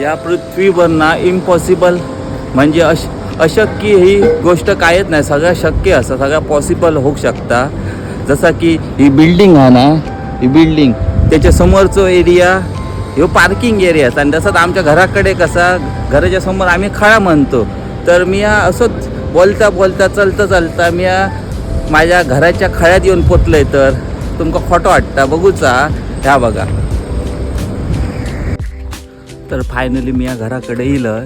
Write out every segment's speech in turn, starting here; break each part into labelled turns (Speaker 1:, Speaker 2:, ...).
Speaker 1: या पृथ्वीवर ना इम्पॉसिबल म्हणजे अशक्य ही गोष्ट कायच नाही. सगळं शक्य असं सगळं पॉसिबल होऊ शकता. जसा की ही बिल्डिंग आहे ना, ही बिल्डिंग त्याच्या समोरचं एरिया ह्यो पार्किंग एरिया आणि तसंच आमच्या घराकडे कसा घराच्या समोर आम्ही खळा म्हणतो. तर मी असंच बोलता बोलता चलता मी माझ्या घराच्या खळ्यात येऊन पोचलोय. तर तुमका खोटं वाटतं बघूचा. ह्या बघा. तर फायनली मी या घराकडे येलं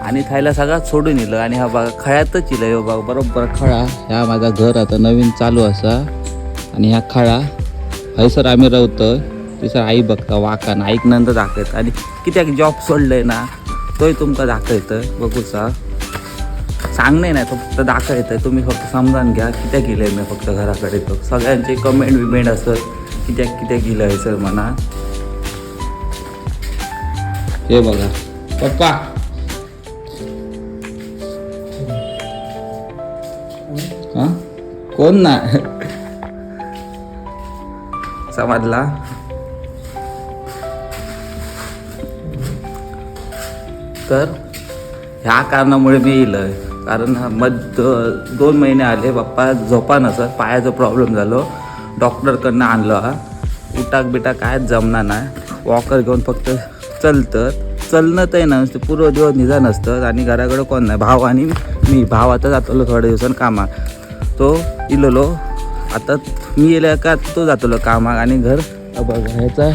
Speaker 1: आणि थायला सगळ्यात सोडून येलं आणि हा बघा खळ्यातच येलं. हो बघा बरोबर खळा. ह्या माझा घर आता नवीन चालू असा आणि ह्या खळा हयसर आम्ही राहतोय. तिसर आई बघता वाकान ऐक नंतर दाखवत आणि कित्याक जॉब सोडलंय ना तोय तुमका दाखवतं बघूचा. सांगणे नाही फक्त दाखवतं. तुम्ही फक्त समजावून घ्या कित्याक गेलंय मी फक्त घराकडे. तो सगळ्यांचे कमेंट विमेंट असत कित्याक गेलं आहे सर म्हणा. हे बघा पप्पा हा कोण ना समजला. तर ह्या कारणामुळे मी येईल. कारण मध्ये 2 महिने आले पप्पा झोपा नसत. पायाचा प्रॉब्लेम झालो. डॉक्टरकडनं आणलं. उटाक बिटाक कायच जमणार नाही. वॉकर घेऊन फक्त चलणं तर ना नुसतं पूर्व दिवस निघा नसतं. आणि घराकडं कोण नाही. भाव आणि मी. भाव आता जातलो थोड्या दिवसांनी कामाक. तो इलेलो आता मी येल्या का तो जातलो कामाक. आणि घर बघा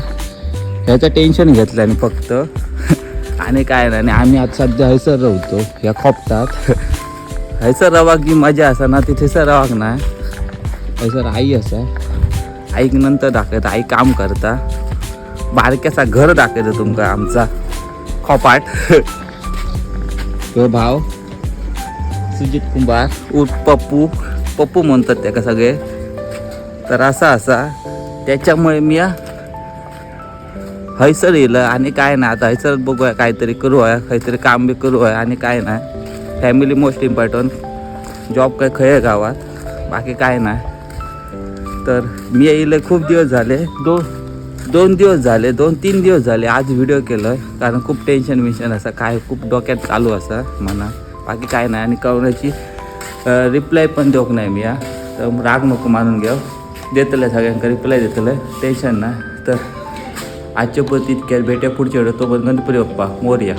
Speaker 1: ह्याचं टेन्शन घेतलं आणि फक्त आणि काय नाही. आणि आम्ही आता सध्या हैसर राहतो ह्या खोपतात. हैसर रवाक जी मजा असा ना तिथेसर रवाक नाही. हैसर आई असा. आईक नंतर दाखवत. आई काम करता. बारक्याचा घर दाखवतं तुमका आमचा खोपाट. तो भाव सुजित कुंभार उर्फ पप्पू म्हणतात त्याका सगळे. तर असा त्याच्यामुळे मी हैसर येलं आणि काय नाही. आता हैसर बघूया काहीतरी करू आहे. काहीतरी काम बी करू आहे आणि काय नाही. Family most important. जॉब काय खय गावात बाकी काय नाही. तर मी येईल खूप दिवस झाले. 2 दिवस झाले 2-3 दिवस झाले. आज व्हिडिओ केलं कारण खूप टेन्शन विशन असं काय खूप डोक्यात चालू असं म्हणा. बाकी काय नाही. आणि कळण्याची रिप्लाय पण देऊक नाही मी. तर राग नको मानून घेऊ. देतलं सगळ्यांका रिप्लाय देतलं. टेन्शन नाही. तर आजच्या पुरती इतक्यात भेट्या पुढच्या वेळेस. तो पण गणपती बाप्पा मोरया.